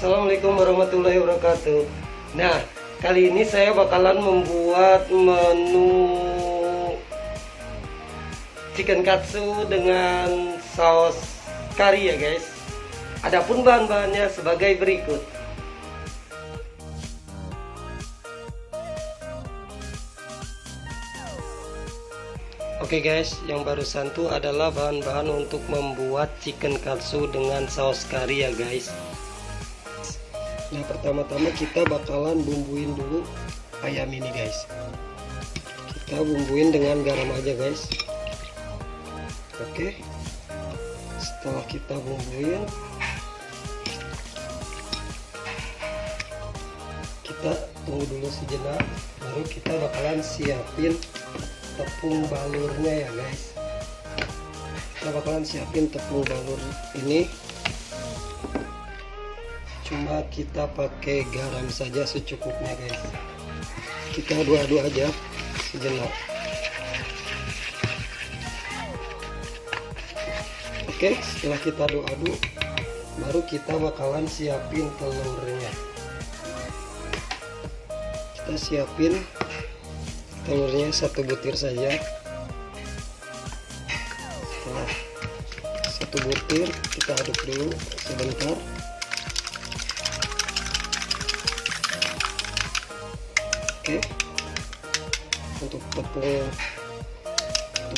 Assalamualaikum warahmatullahi wabarakatuh. Nah, kali ini saya bakalan membuat menu chicken katsu dengan saus kari ya guys. Adapun bahan-bahannya sebagai berikut. Oke guys, yang barusan tuh adalah bahan-bahan untuk membuat chicken katsu dengan saus kari ya guys. Nah, pertama-tama kita bakalan bumbuin dulu ayam ini guys. Kita bumbuin dengan garam aja guys. Oke. Setelah kita bumbuin, kita tunggu dulu sejenak, baru kita bakalan siapin tepung balurnya ya guys. Kita bakalan siapin tepung balur ini, cuma kita pakai garam saja secukupnya guys. Kita aduk-aduk aja sejenak. Oke, setelah kita aduk-aduk, baru kita bakalan siapin telurnya. Kita siapin telurnya 1 butir saja. Setelah 1 butir, kita aduk dulu sebentar. Oke, untuk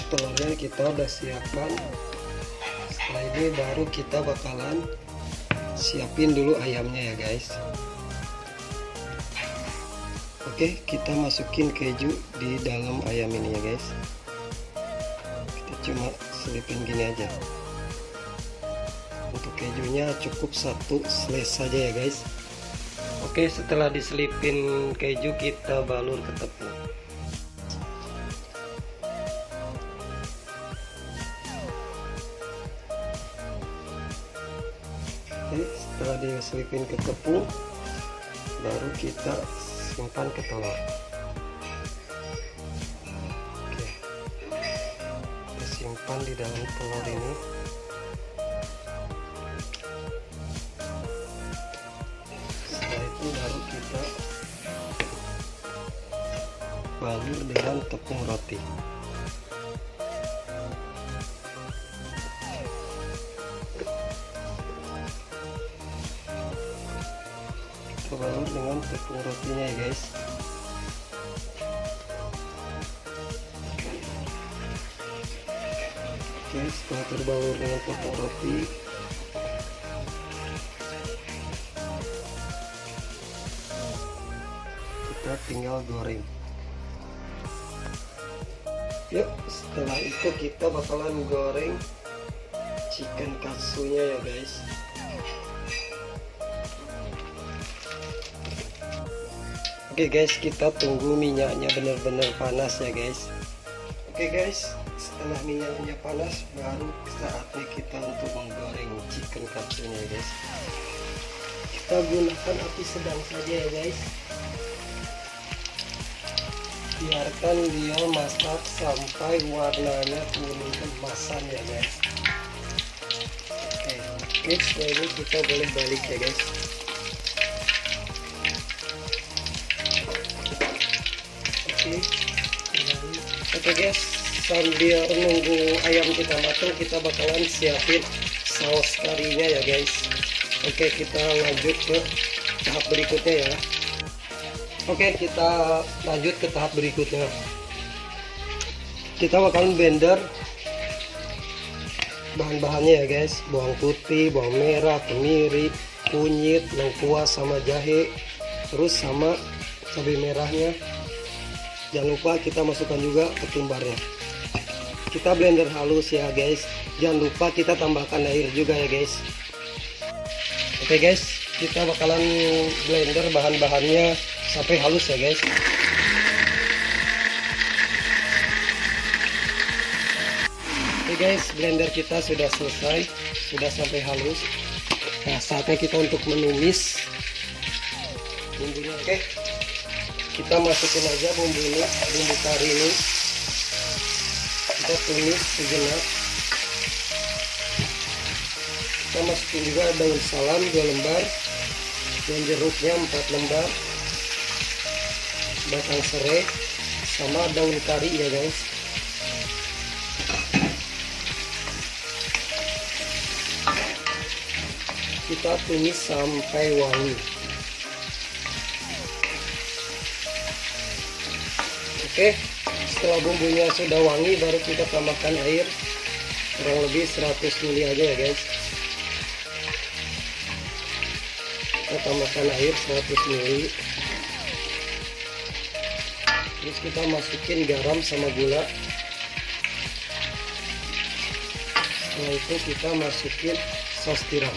telurnya kita udah siapkan. Setelah ini baru kita bakalan siapin dulu ayamnya ya guys. Oke, kita masukin keju di dalam ayam ini ya guys. Kita cuma selipin gini aja. Untuk kejunya cukup 1 slice saja ya guys. Oke, setelah diselipin keju, kita balur ke tepung. Oke, setelah diselipin ke tepung, baru kita simpan ke telur. Oke, kita simpan di dalam telur ini. Setelah itu baru kita balur dengan tepung roti. Kita balur dengan tepung rotinya ya guys. Oke, setelah terbalur dengan tepung roti, kita tinggal goreng. Yuk, setelah itu kita bakalan goreng chicken katsunya ya guys. Oke guys, kita tunggu minyaknya benar-benar panas ya guys. Oke guys, setelah minyaknya panas, baru saatnya kita untuk menggoreng chicken katsunya ya guys. Kita gunakan api sedang saja ya guys. Biarkan dia masak sampai warnanya kuning keemasan ya guys. Oke, setelah ini kita boleh balik ya guys. Oke guys, sambil nunggu ayam kita matang, kita bakalan siapin saus karinya ya guys. Oke, kita lanjut ke tahap berikutnya ya. Oke, kita lanjut ke tahap berikutnya. Kita bakalan blender bahan-bahannya ya guys. Bawang putih, bawang merah, kemiri, kunyit, lengkuas, sama jahe, terus sama cabai merahnya. Jangan lupa kita masukkan juga ketumbarnya. Kita blender halus ya guys. Jangan lupa kita tambahkan air juga ya guys. Oke guys, kita bakalan blender bahan-bahannya sampai halus ya guys. Oke guys, blender kita sudah selesai, sudah sampai halus. Nah, saatnya kita untuk menumis bumbunya. Oke, kita masukin aja bumbu ini, bumbu kari ini. Kita tumis sejenak. Kita masukin juga daun salam 2 lembar. dan jeruknya 4 lembar, batang serai sama daun kari ya guys. Kita tumis sampai wangi. Oke, setelah bumbunya sudah wangi baru kita tambahkan air kurang lebih 100 ml aja ya guys. Kita tambahkan air 100 ml. Terus kita masukin garam sama gula. Setelah itu kita masukin saus tiram.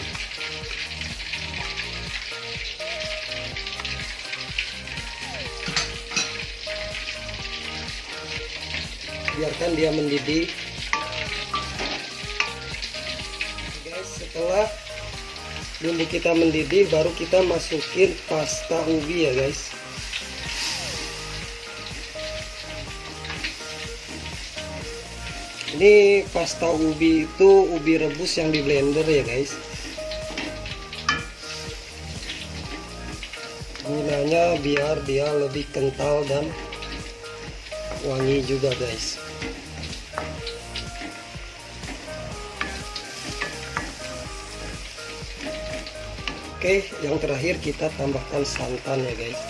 Biarkan dia mendidih. Guys, setelah bumbu kita mendidih baru kita masukin pasta ubi ya guys. Ini pasta ubi itu ubi rebus yang di blender ya guys. Gunanya biar dia lebih kental dan wangi juga guys. Oke, yang terakhir kita tambahkan santan ya guys.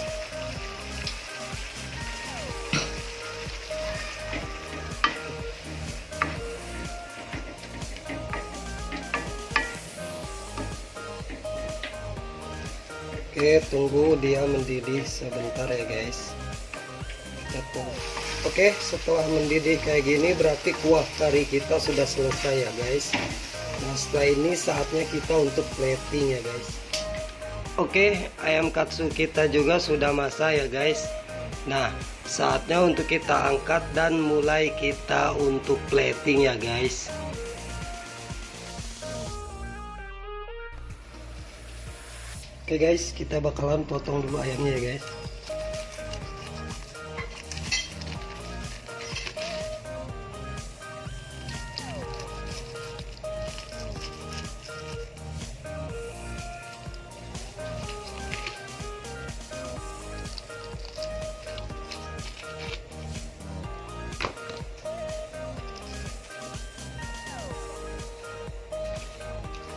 Oke, tunggu dia mendidih sebentar ya guys. Kita tunggu. Oke, setelah mendidih kayak gini berarti kuah kari kita sudah selesai ya guys. Nah, setelah ini saatnya kita untuk plating ya guys. Oke, ayam katsu kita juga sudah masak ya guys. Nah, saatnya untuk kita angkat dan mulai kita untuk plating ya guys. Oke guys, kita bakalan potong dulu ayamnya ya guys.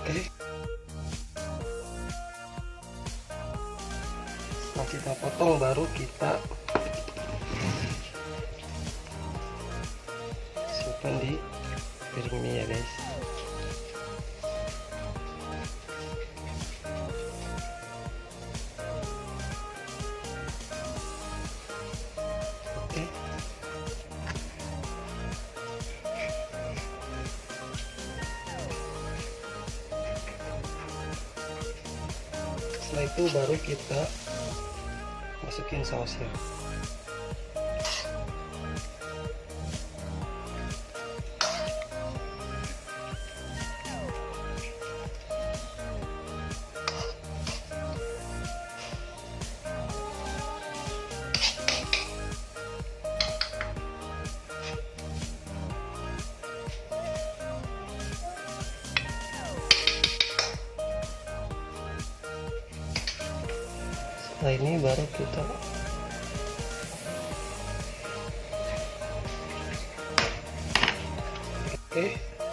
Oke. Setelah kita potong baru kita simpan di piring ini ya guys. Oke. Setelah itu baru kita masukin sausnya. Setelah ini baru kita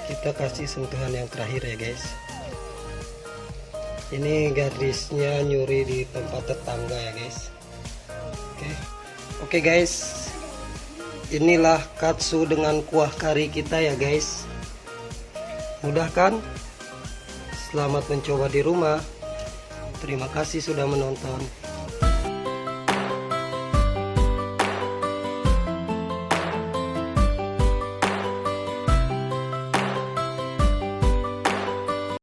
kita kasih sentuhan yang terakhir ya guys. Ini garisnya nyuri di tempat tetangga ya guys. Oke guys, inilah katsu dengan kuah kari kita ya guys. Mudah kan? Selamat mencoba di rumah. Terima kasih sudah menonton.